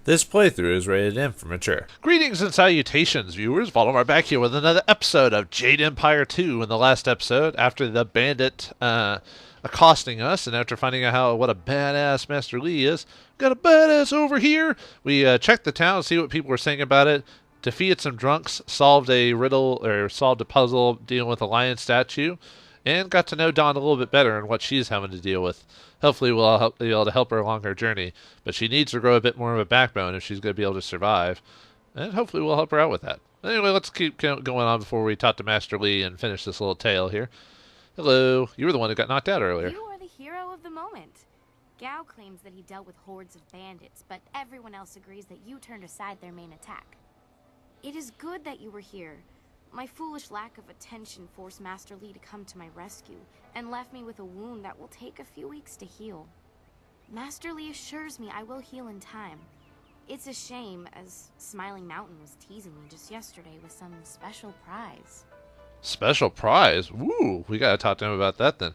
This playthrough is rated M for mature. Greetings and salutations, viewers. Vauldemare back here with another episode of Jade Empire 2. In the last episode, after the bandit accosting us, and after finding out what a badass Master Lee is, got a badass over here. We checked the town, see what people were saying about it, defeated some drunks, solved a riddle or solved a puzzle dealing with a lion statue, and got to know Dawn a little bit better and what she's having to deal with. Hopefully, we'll be able to help her along her journey, but she needs to grow a bit more of a backbone if she's going to be able to survive, and hopefully, we'll help her out with that. Anyway, let's keep going on before we talk to Master Lee and finish this little tale here. Hello, you were the one who got knocked out earlier. You are the hero of the moment. Gao claims that he dealt with hordes of bandits, but everyone else agrees that you turned aside their main attack. It is good that you were here. My foolish lack of attention forced Master Lee to come to my rescue, and left me with a wound that will take a few weeks to heal. Master Lee assures me I will heal in time. It's a shame, as Smiling Mountain was teasing me just yesterday with some special prize. Special prize? Woo, we gotta talk to him about that then.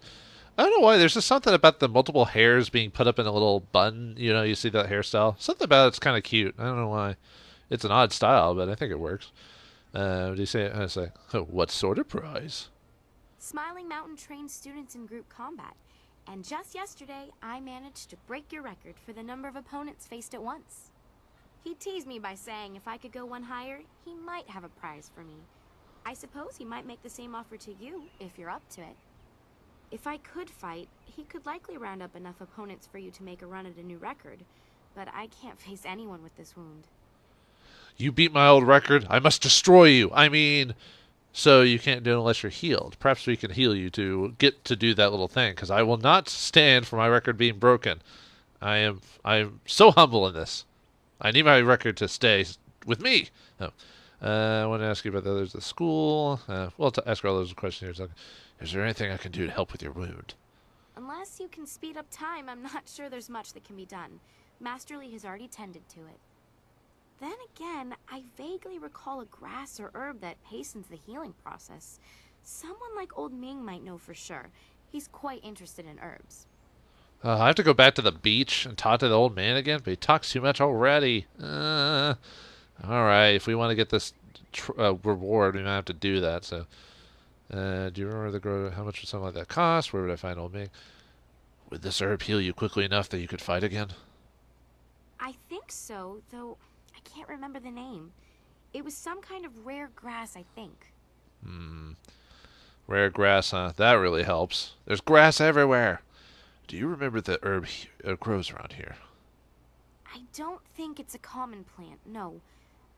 I don't know why, there's just something about the multiple hairs being put up in a little bun, you see that hairstyle? Something about it's kind of cute. I don't know why. It's an odd style, but I think it works. What do you say? I say, oh, what sort of prize? Smiling Mountain trains students in group combat, and just yesterday I managed to break your record for the number of opponents faced at once. He teased me by saying if I could go one higher, he might have a prize for me. I suppose he might make the same offer to you if you're up to it. If I could fight, he could likely round up enough opponents for you to make a run at a new record, but I can't face anyone with this wound. You beat my old record. I must destroy you. So you can't do it unless you're healed. Perhaps we can heal you to get to do that little thing, because I will not stand for my record being broken. I am so humble in this. I need my record to stay with me. Oh. I want to ask you about the others at school. We'll ask her all those questions here. Is there anything I can do to help with your wound? Unless you can speed up time, I'm not sure there's much that can be done. Master Lee has already tended to it. Then again, I vaguely recall a grass or herb that hastens the healing process. Someone like Old Ming might know for sure. He's quite interested in herbs. I have to go back to the beach and talk to the old man again, but he talks too much already. Alright, if we want to get this reward, we might have to do that. So, do you remember how much would something like that cost? Where would I find Old Ming? Would this herb heal you quickly enough that you could fight again? I think so, though I can't remember the name. It was some kind of rare grass, I think. Rare grass, huh? That really helps. There's grass everywhere. Do you remember the herb grows around here? I don't think it's a common plant, no.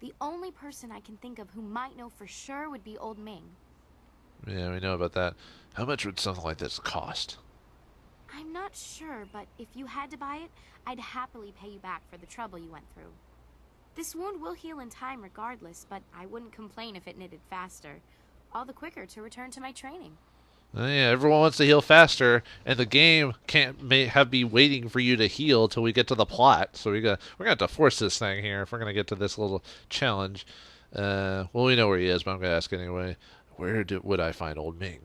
The only person I can think of who might know for sure would be Old Ming. Yeah, we know about that. How much would something like this cost? I'm not sure, but if you had to buy it, I'd happily pay you back for the trouble you went through. This wound will heal in time regardless, but I wouldn't complain if it knitted faster. All the quicker to return to my training. Yeah, everyone wants to heal faster, and the game can't be waiting for you to heal till we get to the plot. So we're gonna have to force this thing here if we're gonna get to this little challenge. Well, we know where he is, but I'm gonna ask anyway. Would I find Old Ming?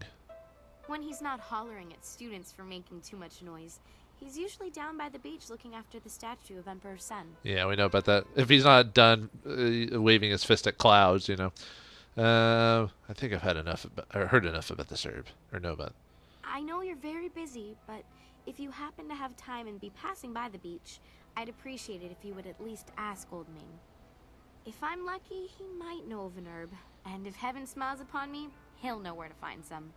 When he's not hollering at students for making too much noise, he's usually down by the beach looking after the statue of Emperor Sun. Yeah, we know about that. If he's not done waving his fist at clouds. I think I've heard enough about this herb, or know about it. I know you're very busy, but if you happen to have time and be passing by the beach, I'd appreciate it if you would at least ask Old Ming. If I'm lucky, he might know of an herb, and if heaven smiles upon me, he'll know where to find some.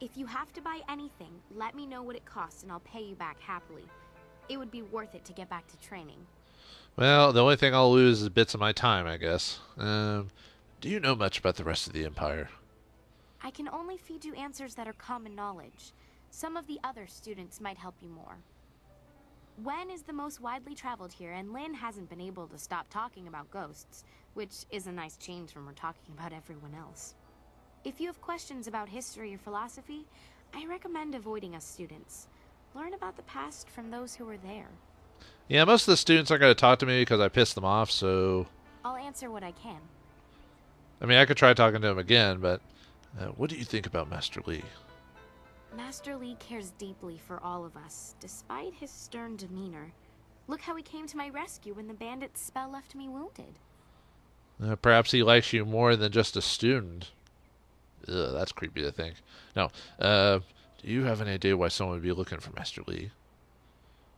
If you have to buy anything, let me know what it costs and I'll pay you back happily. It would be worth it to get back to training. Well, the only thing I'll lose is bits of my time, I guess. Do you know much about the rest of the Empire? I can only feed you answers that are common knowledge. Some of the other students might help you more. Wen is the most widely traveled here, and Lin hasn't been able to stop talking about ghosts, which is a nice change when we're talking about everyone else. If you have questions about history or philosophy, I recommend avoiding us students. Learn about the past from those who were there. Yeah, most of the students aren't going to talk to me because I pissed them off, so... I'll answer what I can. I could try talking to him again, but... what do you think about Master Lee? Master Lee cares deeply for all of us, despite his stern demeanor. Look how he came to my rescue when the bandit's spell left me wounded. Perhaps he likes you more than just a student. Ugh, that's creepy to think. No. Do you have any idea why someone would be looking for Master Lee?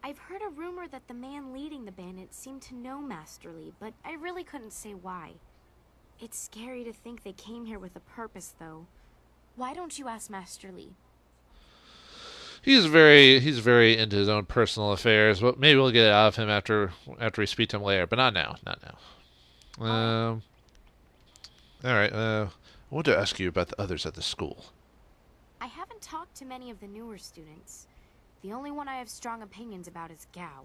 I've heard a rumor that the man leading the bandits seemed to know Master Lee, but I really couldn't say why. It's scary to think they came here with a purpose, though. Why don't you ask Master Lee? He's very into his own personal affairs. But maybe we'll get it out of him after we speak to him later, but not now. Not now. All right. I want to ask you about the others at the school. I haven't talked to many of the newer students. The only one I have strong opinions about is Gao.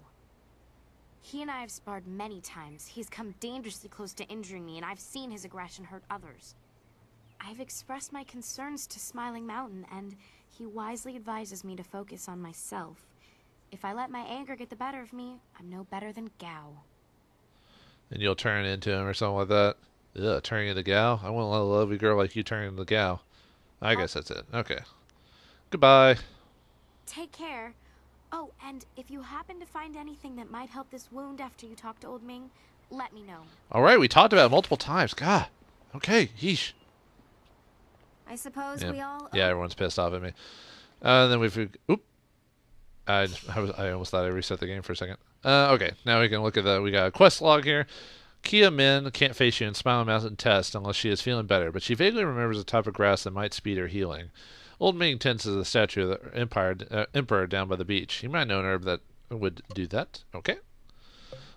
He and I have sparred many times. He's come dangerously close to injuring me, and I've seen his aggression hurt others. I've expressed my concerns to Smiling Mountain, and he wisely advises me to focus on myself. If I let my anger get the better of me, I'm no better than Gao. And you'll turn into him or something like that? Ugh, turning into Gao? I wouldn't let a lovely girl like you turn into Gao. I guess that's it. Okay. Goodbye. Take care. Oh, and if you happen to find anything that might help this wound after you talk to Old Ming, let me know. Alright, we talked about it multiple times. God. Okay, yeesh. I suppose we all... Yeah, everyone's pissed off at me. Then we've... Oop. I almost thought I reset the game for a second. Okay, now we can look at we got a quest log here. Kia Min can't face you in Smiling Mountain test unless she is feeling better, but she vaguely remembers a type of grass that might speed her healing. Old Ming tends to the statue of the Emperor down by the beach. He might know an herb that would do that. Okay.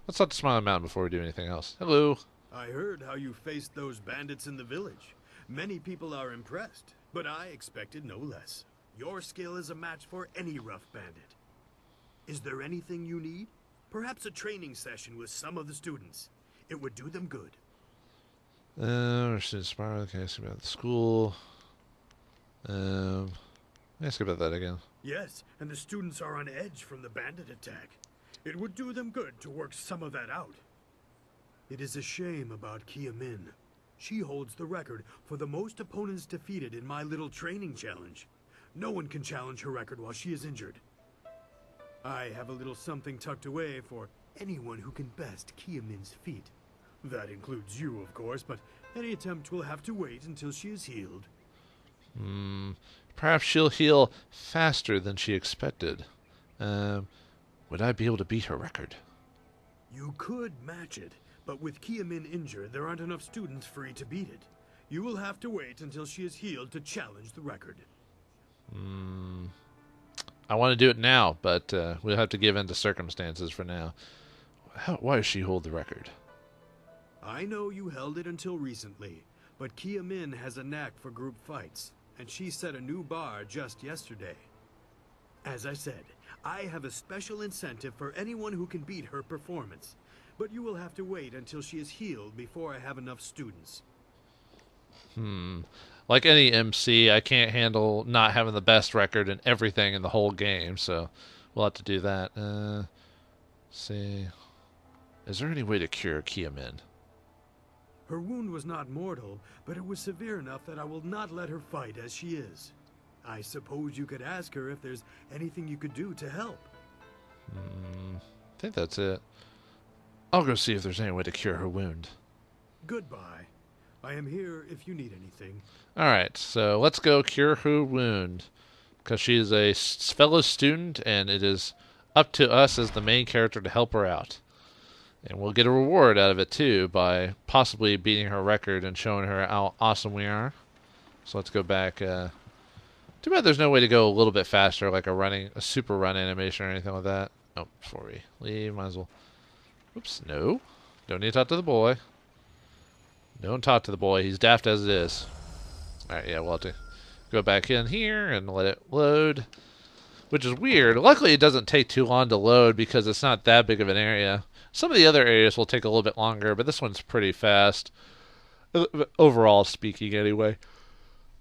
Let's talk to Smiling Mountain before we do anything else. Hello. I heard how you faced those bandits in the village. Many people are impressed, but I expected no less. Your skill is a match for any rough bandit. Is there anything you need? Perhaps a training session with some of the students. It would do them good. Okay, ask about the school. Ask about that again. Yes, and the students are on edge from the bandit attack. It would do them good to work some of that out. It is a shame about Kia Min. She holds the record for the most opponents defeated in my little training challenge. No one can challenge her record while she is injured. I have a little something tucked away for anyone who can best Kia Min's feat. That includes you, of course, but any attempt will have to wait until she is healed. Perhaps she'll heal faster than she expected. Would I be able to beat her record? You could match it, but with Kia Min injured, there aren't enough students free to beat it. You will have to wait until she is healed to challenge the record. I want to do it now, but we'll have to give in to circumstances for now. Why does she hold the record? I know you held it until recently, but Kia Min has a knack for group fights, and she set a new bar just yesterday. As I said, I have a special incentive for anyone who can beat her performance, but you will have to wait until she is healed before I have enough students. Like any MC, I can't handle not having the best record in everything in the whole game, so we'll have to do that. Let's see. Is there any way to cure Kia Min? Her wound was not mortal, but it was severe enough that I will not let her fight as she is. I suppose you could ask her if there's anything you could do to help. I think that's it. I'll go see if there's any way to cure her wound. Goodbye. I am here if you need anything. Alright, so let's go cure her wound. Because she is a fellow student, and it is up to us as the main character to help her out. And we'll get a reward out of it, too, by possibly beating her record and showing her how awesome we are. So let's go back. Too bad there's no way to go a little bit faster, like a super run animation or anything like that. Oh, before we leave, might as well. Oops, no. Don't need to talk to the boy. Don't talk to the boy. He's daft as it is. Alright, yeah, we'll have to go back in here and let it load. Which is weird. Luckily, it doesn't take too long to load because it's not that big of an area. Some of the other areas will take a little bit longer, but this one's pretty fast. Overall speaking, anyway.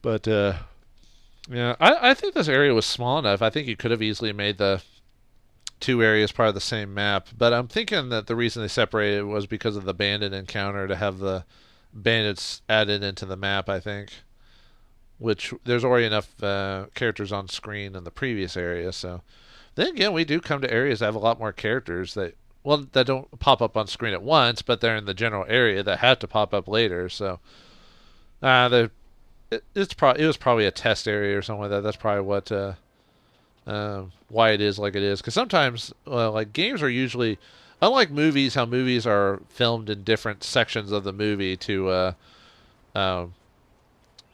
But, yeah, I think this area was small enough. I think you could have easily made the two areas part of the same map. But I'm thinking that the reason they separated was because of the bandit encounter, to have the bandits added into the map, I think. Which, there's already enough characters on screen in the previous area, so. Then again, we do come to areas that have a lot more characters that that don't pop up on screen at once, but they're in the general area that have to pop up later. So, it was probably a test area or something like that. That's probably what why it is like it is. Because sometimes, like games are usually, unlike movies, how movies are filmed in different sections of the movie to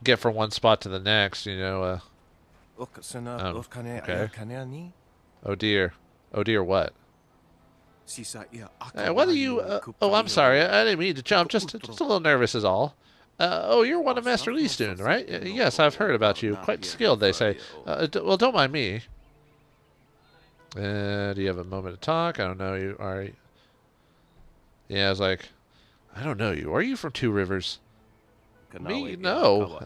get from one spot to the next. You know. Okay. Oh dear. Oh dear. What? What are you? Oh, I'm sorry. I didn't mean to jump. Just a little nervous is all. Oh, you're one of Master Lee's students, right? Yes, I've heard about you. Quite skilled, they say. Well, don't mind me. Do you have a moment to talk? I don't know you. Are you? Yeah, I was like, I don't know you. Are you from Two Rivers? Me? No.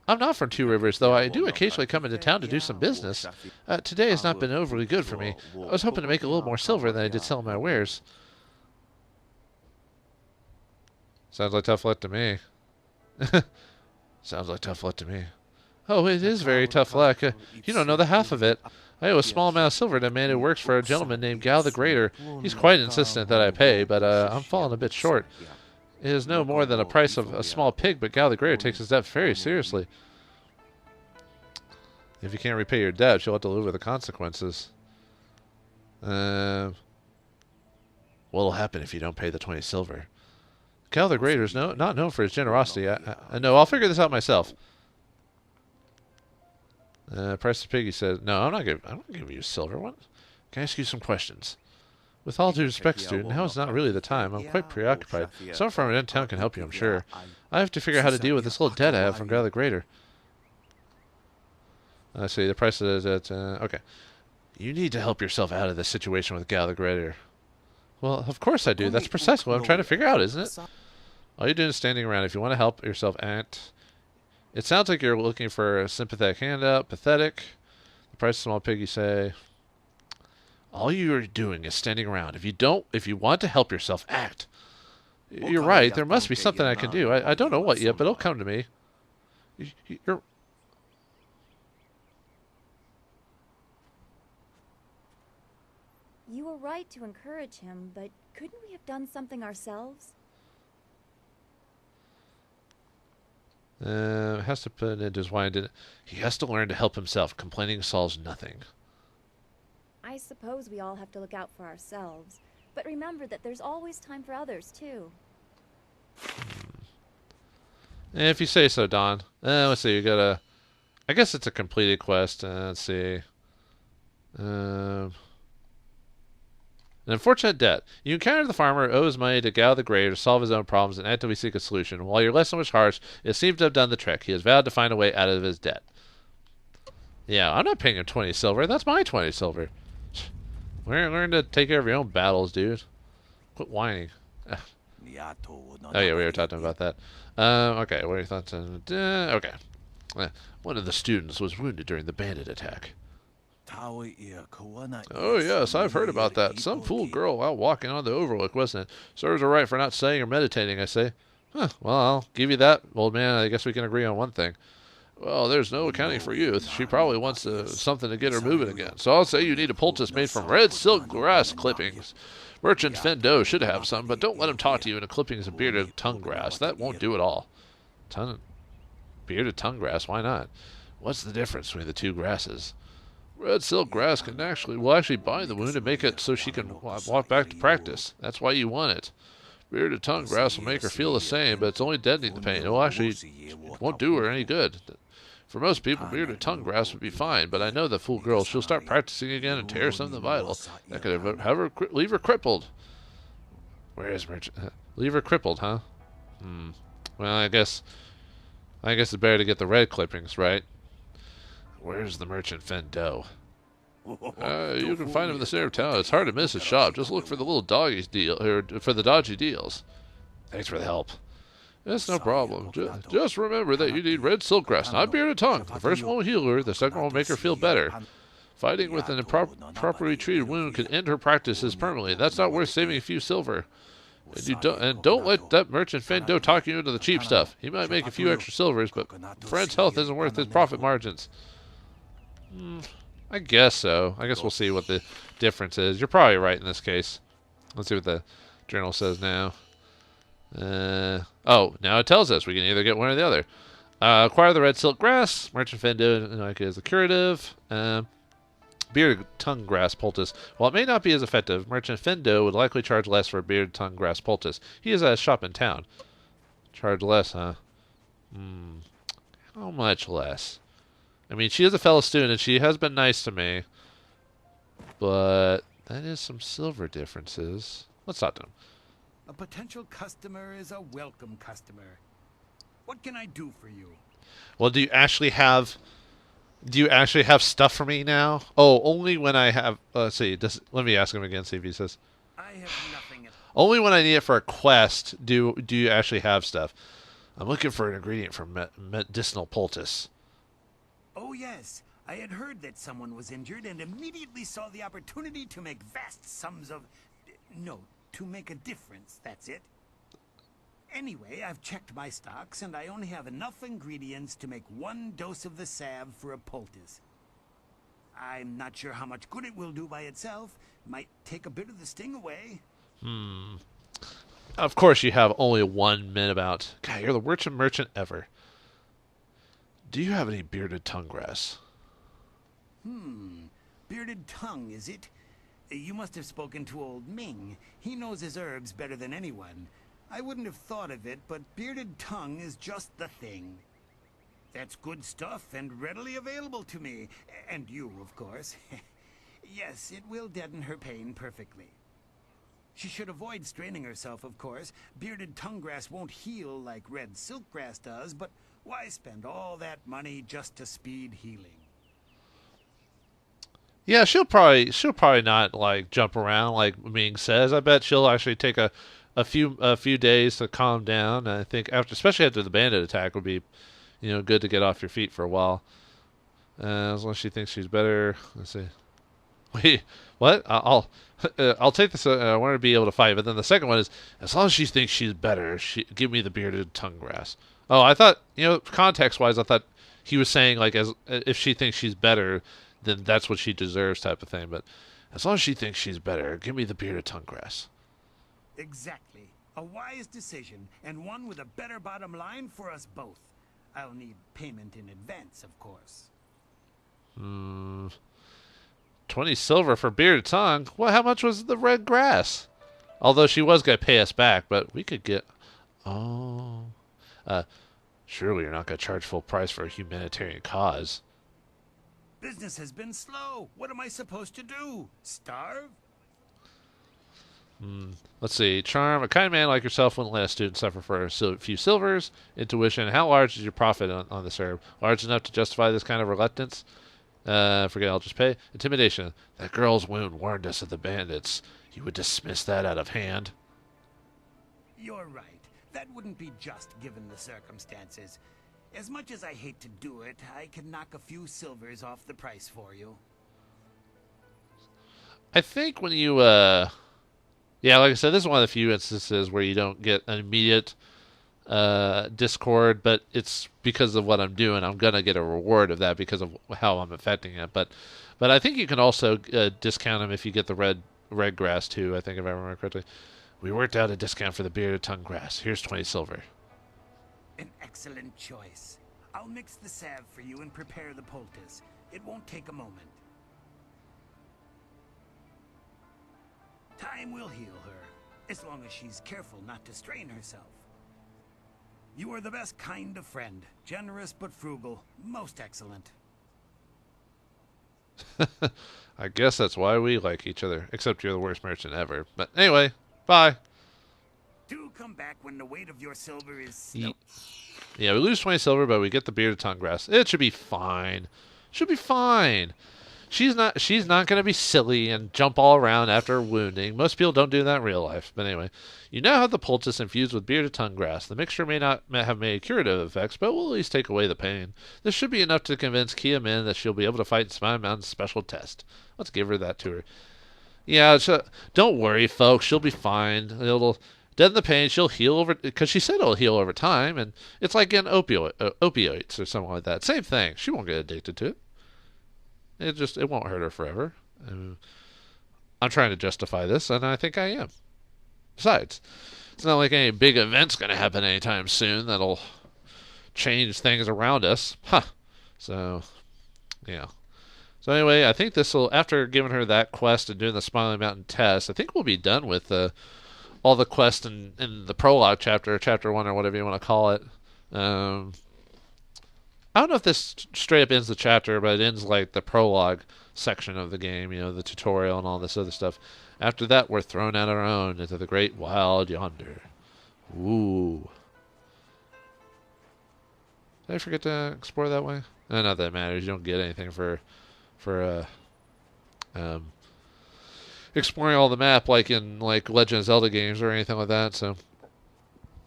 I'm not from Two Rivers, though I do occasionally come into town to do some business. Today has not been overly good for me. I was hoping to make a little more silver than I did selling my wares. Sounds like tough luck to me. Sounds like tough luck to me. Oh, it is very tough luck. You don't know the half of it. I owe a small amount of silver to a man who works for a gentleman named Gal the Greater. He's quite insistent that I pay, but I'm falling a bit short. It is no more than the price of a small pig, but Gal the Greater takes his debt very seriously. If you can't repay your debt, you'll have to live with the consequences. What'll happen if you don't pay the 20 silver? Gal the Greater is not known for his generosity. I know. I'll figure this out myself. Price of pig, he said. No, I'm not giving you silver. What? Can I ask you some questions? With all due respect, student, now is not really the time. I'm quite preoccupied. Someone from in town can help you, I'm sure. I have to figure out how to deal with this little debt I have from Gal the Greater. I see. The price is at... okay. You need to help yourself out of this situation with Gal the Greater. Well, of course I do. That's precisely what I'm trying to figure out, isn't it? All you're doing is standing around. If you want to help yourself act... It sounds like you're looking for a sympathetic handout. Pathetic. The price of small pig, you say... All you're doing is standing around. If you want to help yourself, act. You're right. There must be something I can do. I don't know what yet, but it'll come to me. You're... You were right to encourage him, but couldn't we have done something ourselves? Has to put it into his wine, didn't it? He has to learn to help himself. Complaining solves nothing. I suppose we all have to look out for ourselves, but remember that there's always time for others, too. If you say so, Don. Let's see, you got a... I guess it's a completed quest. Let's see. An unfortunate debt. You encounter the farmer who owes money to Gal the Greater to solve his own problems and actively seek a solution. While your lesson was harsh, it seems to have done the trick. He has vowed to find a way out of his debt. Yeah, I'm not paying him 20 silver. That's my 20 silver. Learn to take care of your own battles, dude. Quit whining. Oh yeah, we were talking about that. Okay, what are your thoughts on... okay. One of the students was wounded during the bandit attack. Oh yes, I've heard about that. Some fool girl out walking on the overlook, wasn't it? Serves her right for not studying or meditating, I say. Huh, well, I'll give you that, old man. I guess we can agree on one thing. Well, there's no accounting for youth. She probably wants something to get her moving again. So I'll say you need a poultice made from red silk grass clippings. Merchant Fendo should have some, but don't let him talk to you in a clippings of bearded tongue grass. That won't do at all. Bearded tongue grass? Why not? What's the difference between the two grasses? Red silk grass will actually bind the wound and make it so she can walk back to practice. That's why you want it. Bearded tongue grass will make her feel the same, but it's only deadening the pain. It won't do her any good. For most people, bearded tongue grass would be fine, but I know that fool girl. She'll start practicing again and tear something vital. That could leave her crippled. Where is Merchant? Leave her crippled, huh? Well, I guess it's better to get the red clippings, right? Where's the Merchant Fendo? You can find him in the center of town. It's hard to miss his shop. Just look for the little doggies deal, or for the dodgy deals. Thanks for the help. It's no problem. Just remember that you need red silk grass, not bearded tongue. The first one will heal her. The second one will make her feel better. Fighting with an improperly treated wound could end her practices permanently. That's not worth saving a few silver. And don't let that Merchant Fendo talk you into the cheap stuff. He might make a few extra silvers, but a friend's health isn't worth his profit margins. I guess so. I guess we'll see what the difference is. You're probably right in this case. Let's see what the journal says now. Oh, now it tells us we can either get one or the other. Acquire the red silk grass. Merchant Fendo like as a curative. Bearded tongue grass poultice. While it may not be as effective, Merchant Fendo would likely charge less for a bearded tongue grass poultice. He has a shop in town. Charge less, huh? How much less? I mean, she is a fellow student, and she has been nice to me. But that is some silver differences. Let's talk to him. A potential customer is a welcome customer. What can I do for you? Well, do you actually have stuff for me now? Oh, only when I have. Let's see. Let me ask him again. See if he says. I have nothing. Only when I need it for a quest do you actually have stuff. I'm looking for an ingredient for medicinal poultice. Oh yes, I had heard that someone was injured and immediately saw the opportunity to make vast sums of. No, to make a difference. That's it. Anyway, I've checked my stocks, and I only have enough ingredients to make 1 dose of the salve for a poultice. I'm not sure how much good it will do by itself. Might take a bit of the sting away. Of course, you have only 1 minute about. God, you're the worst merchant ever. Do you have any bearded tongue grass? Bearded tongue, is it? You must have spoken to old Ming. He knows his herbs better than anyone. I wouldn't have thought of it, but bearded tongue is just the thing. That's good stuff and readily available to me. And you, of course. Yes, it will deaden her pain perfectly. She should avoid straining herself, of course. Bearded tongue grass won't heal like red silk grass does, but why spend all that money just to speed healing? Yeah, she'll probably not like jump around like Ming says. I bet she'll actually take a few days to calm down. I think especially after the bandit attack would be, good to get off your feet for a while. As long as she thinks she's better. Let's see. Wait, what? I'll take this. I want her to be able to fight, but then the second one is as long as she thinks she's better, give me the bearded tongue grass. Oh, I thought context wise, I thought he was saying like if she thinks she's better, then that's what she deserves type of thing. But as long as she thinks she's better, give me the bearded tongue grass. Exactly. A wise decision, and one with a better bottom line for us both. I'll need payment in advance, of course. 20 silver for bearded tongue? Well, how much was the red grass? Although she was going to pay us back, but we could get... Oh. Surely you're not going to charge full price for a humanitarian cause. Business has been slow. What am I supposed to do? Starve? Let's see. Charm. A kind man like yourself wouldn't let a student suffer for a few silvers. Intuition. How large is your profit on this herb? Large enough to justify this kind of reluctance? Forget, I'll just pay. Intimidation. That girl's wound warned us of the bandits. You would dismiss that out of hand. You're right. That wouldn't be just given the circumstances. As much as I hate to do it, I can knock a few silvers off the price for you. I think when you, yeah, like I said, this is one of the few instances where you don't get an immediate discord, but it's because of what I'm doing. I'm gonna get a reward of that because of how I'm affecting it. But I think you can also discount them if you get the red grass too. I think if I remember correctly, we worked out a discount for the bearded tongue grass. Here's 20 silver. An excellent choice. I'll mix the salve for you and prepare the poultice. It won't take a moment. Time will heal her, as long as she's careful not to strain herself. You are the best kind of friend. Generous but frugal. Most excellent. I guess that's why we like each other. Except you're the worst merchant ever. But anyway, bye. Do come back when the weight of your silver is... Yeah, we lose 20 silver, but we get the bearded tongue grass. It should be fine. Should be fine. She's not going to be silly and jump all around after wounding. Most people don't do that in real life. But anyway, you now have the poultice infused with bearded tongue grass. The mixture may not have many curative effects, but will at least take away the pain. This should be enough to convince Kia Min that she'll be able to fight in Smile Mountain's special test. Let's give her that to her. Yeah, don't worry, folks. She'll be fine. It'll deaden the pain. She'll heal over... Because she said it'll heal over time, and it's like getting opioids or something like that. Same thing. She won't get addicted to it. It won't hurt her forever. I'm trying to justify this, and I think I am. Besides, it's not like any big event's going to happen anytime soon that'll change things around us. Huh. So, yeah. So anyway, I think this will, after giving her that quest and doing the Smiling Mountain test, I think we'll be done with all the quests in the prologue chapter, chapter 1, or whatever you want to call it. I don't know if this straight up ends the chapter, but it ends like the prologue section of the game, the tutorial and all this other stuff. After that, we're thrown out on our own into the great wild yonder. Ooh. Did I forget to explore that way? Not that it matters. You don't get anything for exploring all the map like in like Legend of Zelda games or anything like that. So,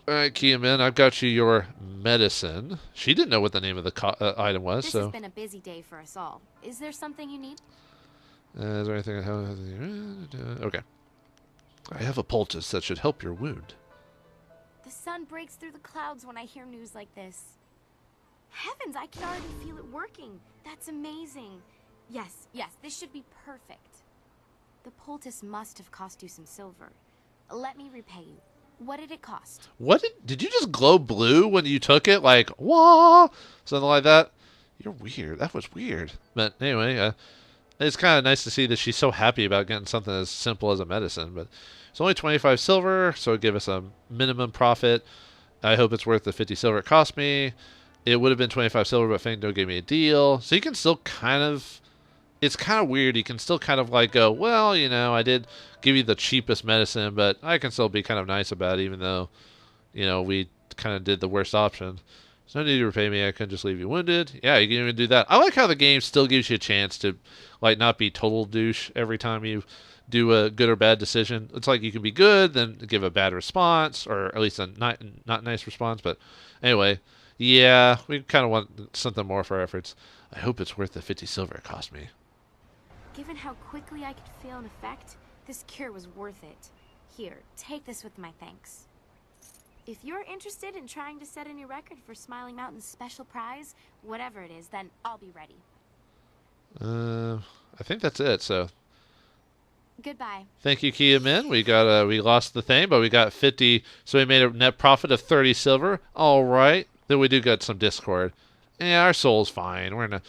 all right, Kia Min, I've got you your medicine. She didn't know what the name of the item was. This has been a busy day for us all. Is there something you need? Is there anything? Okay. I have a poultice that should help your wound. The sun breaks through the clouds when I hear news like this. Heavens, I can already feel it working. That's amazing. Yes, this should be perfect. The poultice must have cost you some silver. Let me repay you. What did it cost? What did you just glow blue when you took it? Like, wah, something like that? You're weird. That was weird. But anyway, it's kind of nice to see that she's so happy about getting something as simple as a medicine. But it's only 25 silver, so it'd give us a minimum profit. I hope it's worth the 50 silver it cost me. It would have been 25 silver, but Fangdo gave me a deal. So you can still kind of... It's kind of weird. You can still kind of like go, well, I did give you the cheapest medicine, but I can still be kind of nice about it, even though, we kind of did the worst option. There's no need to repay me. I can just leave you wounded. Yeah, you can even do that. I like how the game still gives you a chance to, like, not be total douche every time you do a good or bad decision. It's like you can be good, then give a bad response, or at least a not nice response. But anyway, yeah, we kind of want something more for our efforts. I hope it's worth the 50 silver it cost me. Given how quickly I could feel an effect, this cure was worth it. Here, take this with my thanks. If you're interested in trying to set a new record for Smiling Mountain's special prize, whatever it is, then I'll be ready. I think that's it, so... Goodbye. Thank you, Kia Min. We lost the thing, but we got 50, so we made a net profit of 30 silver. All right. Then we do get some discord. Yeah, our soul's fine. We're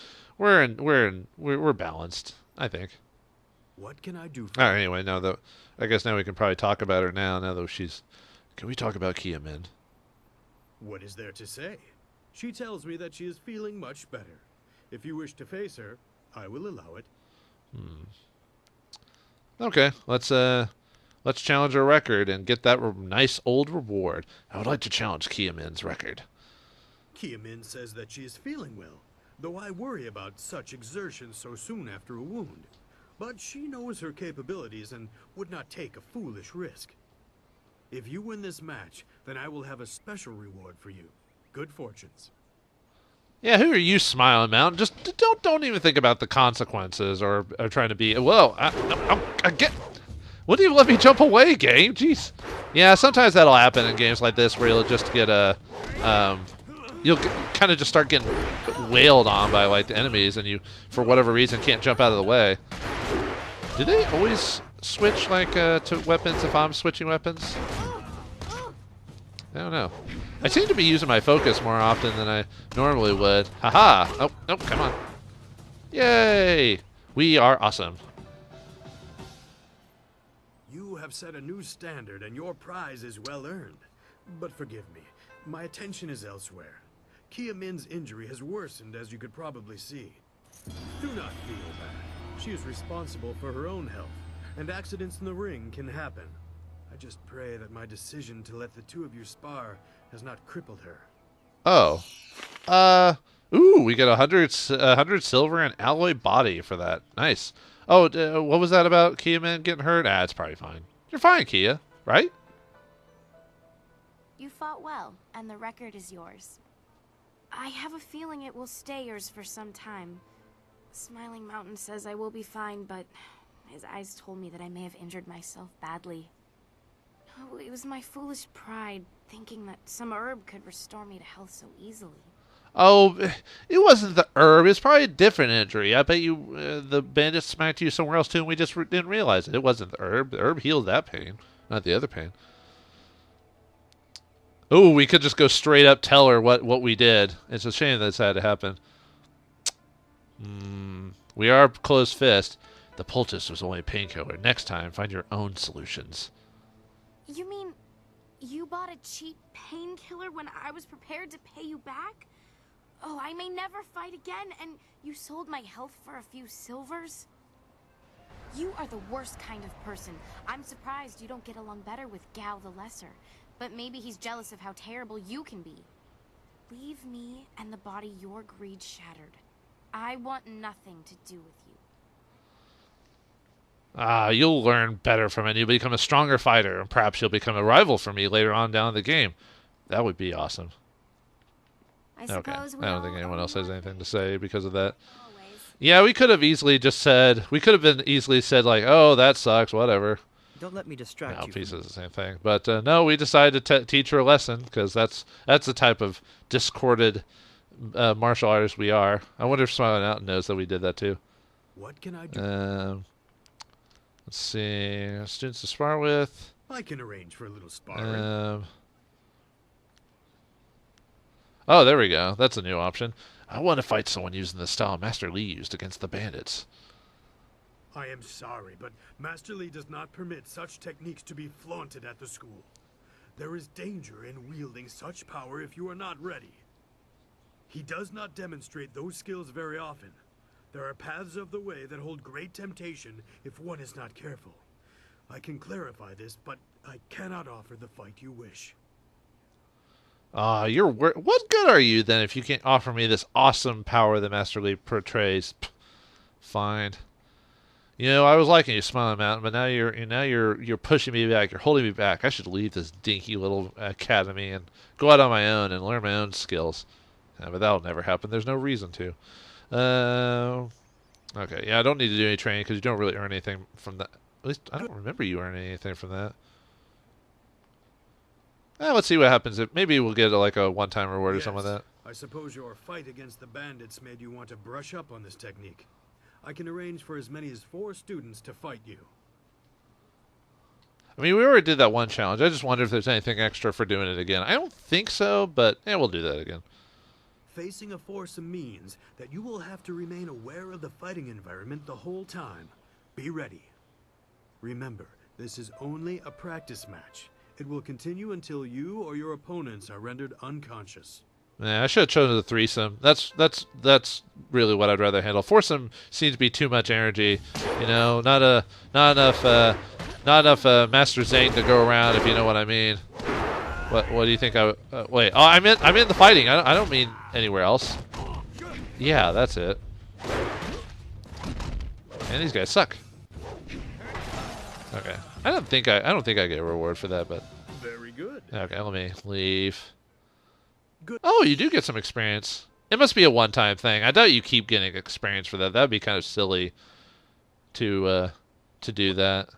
balanced, I think. What can I do for All right, anyway, I guess now we can probably talk about her now that she's... Can we talk about Kia Min? What is there to say? She tells me that she is feeling much better. If you wish to face her, I will allow it. Okay, let's challenge her record and get that nice old reward. I would like to challenge Kia Min's record. Kia Min says that she is feeling well, though I worry about such exertion so soon after a wound. But she knows her capabilities and would not take a foolish risk. If you win this match, then I will have a special reward for you. Good fortunes. Yeah, who are you, Smiling Mountain? Just don't even think about the consequences or trying to be... Whoa, I get... Wouldn't you let me jump away, game? Jeez. Yeah, sometimes that'll happen in games like this where you'll just get a... You'll kind of just start getting wailed on by, like, the enemies, and you, for whatever reason, can't jump out of the way. Do they always switch, like, to weapons if I'm switching weapons? I don't know. I seem to be using my focus more often than I normally would. Haha! Oh, nope, come on. Yay! We are awesome. You have set a new standard and your prize is well earned. But forgive me, my attention is elsewhere. Kia Min's injury has worsened, as you could probably see. Do not feel bad. She is responsible for her own health, and accidents in the ring can happen. I just pray that my decision to let the two of you spar has not crippled her. Oh. Ooh, we get 100 silver and alloy body for that. Nice. Oh, what was that about Kia Min getting hurt? It's probably fine. You're fine, Kia, right? You fought well, and the record is yours. I have a feeling it will stay yours for some time. Smiling Mountain says I will be fine, but his eyes told me that I may have injured myself badly. Oh, it was my foolish pride, thinking that some herb could restore me to health so easily. Oh, it wasn't the herb. It's probably a different injury. I bet you the bandit smacked you somewhere else too, and we just didn't realize it. It wasn't the herb. The herb healed that pain. not the other pain. Oh, we could just go straight up tell her what we did. It's a shame that's had to happen. We are closed fist. The poultice was only a painkiller. Next time, find your own solutions. You mean you bought a cheap painkiller when I was prepared to pay you back? Oh, I may never fight again, and you sold my health for a few silvers? You are the worst kind of person. I'm surprised you don't get along better with Gao the Lesser. But maybe he's jealous of how terrible you can be. Leave me and the body your greed shattered. I want nothing to do with you. You'll learn better from it. You'll become a stronger fighter, and perhaps you'll become a rival for me later on down the game. That would be awesome. I suppose we I don't think all anyone owe else you has one anything to thing. say because of that. Always. Yeah, we could have easily just said, like, oh, that sucks, whatever. Don't let me distract you. Mouthpiece from- is the same thing. But no, we decided to teach her a lesson because that's the type of discorded martial artist we are. I wonder if Smiling Out knows that we did that too. What can I do? Let's see. Students to spar with. I can arrange for a little sparring. Oh, there we go. That's a new option. I want to fight someone using the style Master Lee used against the bandits. I am sorry, but Master Lee does not permit such techniques to be flaunted at the school. There is danger in wielding such power if you are not ready. He does not demonstrate those skills very often. There are paths of the way that hold great temptation if one is not careful. I can clarify this, but I cannot offer the fight you wish. What good are you then if you can't offer me this awesome power that Master Lee portrays? Pff, fine. You know, I was liking you, Smiling Mountain, but now you're pushing me back. You're holding me back. I should leave this dinky little academy and go out on my own and learn my own skills. But that'll never happen. There's no reason to. Okay, yeah, I don't need to do any training because you don't really earn anything from that. At least I don't remember you earning anything from that. Let's see what happens. Maybe we'll get like a one-time reward or something like that. I suppose your fight against the bandits made you want to brush up on this technique. I can arrange for as many as 4 students to fight you. I mean, we already did that one challenge. I just wonder if there's anything extra for doing it again. I don't think so, but yeah, we'll do that again. Facing a foursome means that you will have to remain aware of the fighting environment the whole time. Be ready. Remember, this is only a practice match. It will continue until you or your opponents are rendered unconscious. Yeah, I should have chosen the threesome. That's really what I'd rather handle. Foursome seems to be too much energy. You know, not enough Master Zane to go around, if you know what I mean. What do you think? Wait. Oh, I'm in the fighting. I don't mean anywhere else. Yeah, that's it. And these guys suck. Okay. I don't think I get a reward for that, but Very good. okay. Let me leave. Good. Oh, you do get some experience. It must be a one-time thing. I doubt you keep getting experience for that. That'd be kind of silly to do that.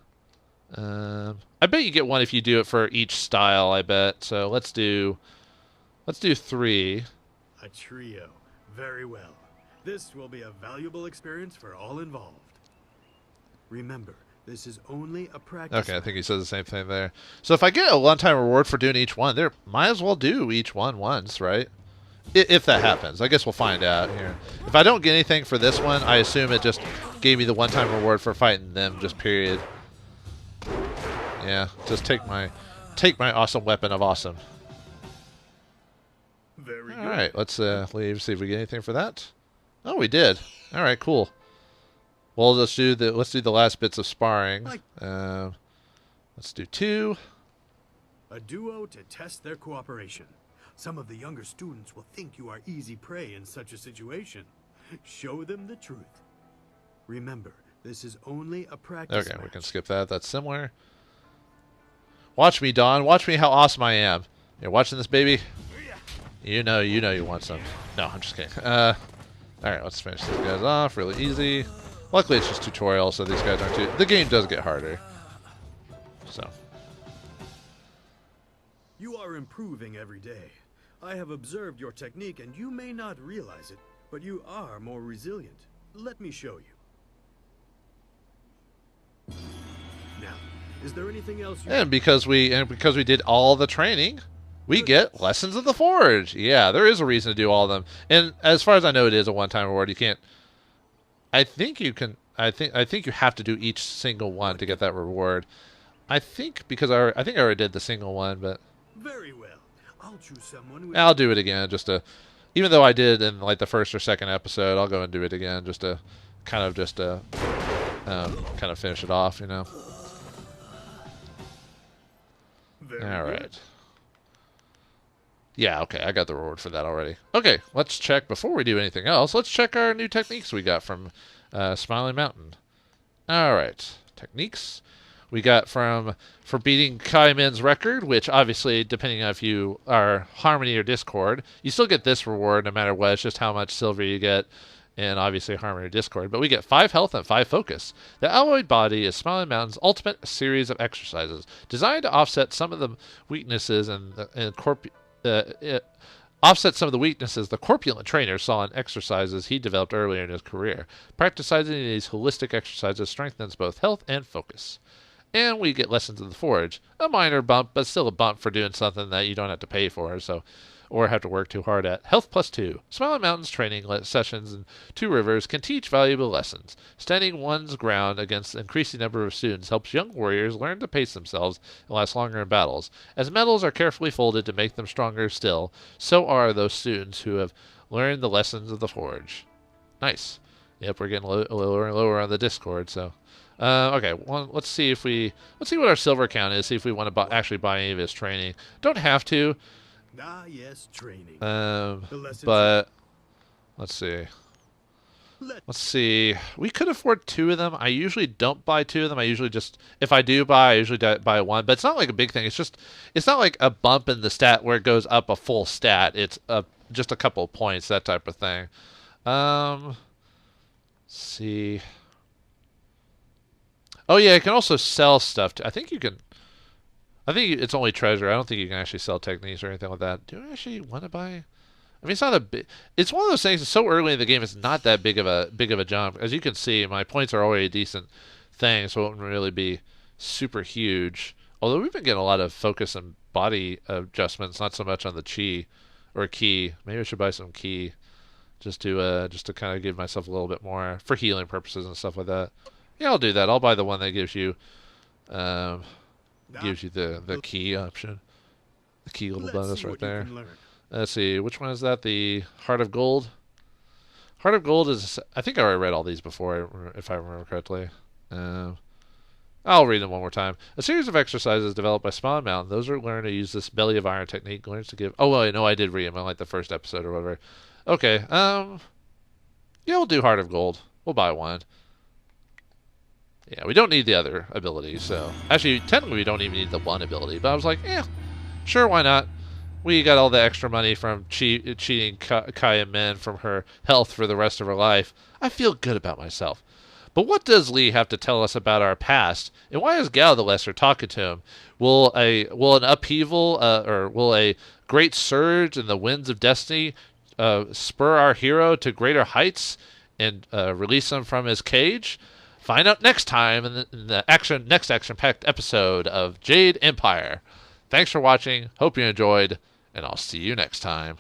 I bet you get one if you do it for each style, I bet. So let's do 3. A trio. Very well. This will be a valuable experience for all involved. Remember, this is only a practice. Okay, I think he says the same thing there. So if I get a one-time reward for doing each one, there might as well do each one once, right? If that happens. I guess we'll find out here. If I don't get anything for this one, I assume it just gave me the one-time reward for fighting them, just period. Yeah, just take my awesome weapon of awesome. Very good. All right, let's leave. See if we get anything for that. Oh, we did. All right, cool. Well, let's do the last bits of sparring. Let's do 2. A duo to test their cooperation. Some of the younger students will think you are easy prey in such a situation. Show them the truth. Remember, this is only a practice Okay, we match. can skip that. That's similar. Watch me, Don. Watch me how awesome I am. You're watching this, baby? You know you want some. No, I'm just kidding. All right, let's finish these guys off. Really easy. Luckily, it's just tutorial, so these guys aren't too... The game does get harder. So. You are improving every day. I have observed your technique, and you may not realize it, but you are more resilient. Let me show you. Now, Is there anything else you... And because we did all the training, we get Lessons of the Forge. Yeah, there is a reason to do all of them. And as far as I know, it is a one-time reward. You can't... I think you can... I think you have to do each single one to get that reward. I think because I think I already did the single one, but... Very well. I'll choose someone with... I'll do it again just to... Even though I did in like the first or second episode, I'll go and do it again just to kind of finish it off, you know. All right. Yeah, okay, I got the reward for that already. Okay, let's check, before we do anything else, let's check our new techniques we got from Smiling Mountain. All right, techniques. We got for beating Kaimin's record, which obviously, depending on if you are Harmony or Discord, you still get this reward no matter what. It's just how much silver you get, and obviously Harmony or Discord. But we get 5 health and 5 focus. The Alloyed Body is Smiling Mountain's ultimate series of exercises, designed to offset some of the weaknesses offset some of the weaknesses the corpulent trainer saw in exercises he developed earlier in his career. Practicing these holistic exercises strengthens both health and focus. And we get Lessons of the Forge. A minor bump, but still a bump for doing something that you don't have to pay for, or have to work too hard at. Health +2. Smiling Mountain's training sessions in Two Rivers can teach valuable lessons. Standing one's ground against an increasing number of students helps young warriors learn to pace themselves and last longer in battles. As medals are carefully folded to make them stronger still, so are those students who have learned the lessons of the Forge. Nice. Yep, we're getting lower and lower on the Discord, so... okay, well, let's see what our silver count is, see if we want to actually buy any of his training. Don't have to. Ah, yes, training. But let's see. Let's see. We could afford 2 of them. I usually don't buy 2 of them. I usually just, if I do buy, I usually buy 1. But it's not like a big thing. It's not like a bump in the stat where it goes up a full stat. It's just a couple of points, that type of thing. Let's see. Oh yeah, you can also sell stuff. I think you can. I think it's only treasure. I don't think you can actually sell techniques or anything like that. Do I actually want to buy? I mean, it's not a big. It's one of those things. It's so early in the game. It's not that big of a jump. As you can see, my points are already a decent thing, so it wouldn't really be super huge. Although we've been getting a lot of focus and body adjustments, not so much on the chi or key. Maybe I should buy some key just to kind of give myself a little bit more for healing purposes and stuff like that. Yeah, I'll do that. I'll buy the one that gives you the key option. The key little bonus right there. Let's see, which one is that? The Heart of Gold? Heart of Gold is... I think I already read all these before, if I remember correctly. I'll read them one more time. A series of exercises developed by Smiling Mountain. Those who learn to use this Belly of Iron technique learns to give... Oh, well, no, I did read them. I like the first episode or whatever. Okay, yeah, we'll do Heart of Gold. We'll buy one. Yeah, we don't need the other ability, so... Actually, technically we don't even need the one ability, but I was like, sure, why not? We got all the extra money from cheating Kaya Min from her health for the rest of her life. I feel good about myself. But what does Lee have to tell us about our past? And why is Gao the Lesser talking to him? Will an upheaval, or will a great surge in the winds of destiny spur our hero to greater heights and release him from his cage? Find out next time in the next action-packed episode of Jade Empire. Thanks for watching. Hope you enjoyed, and I'll see you next time.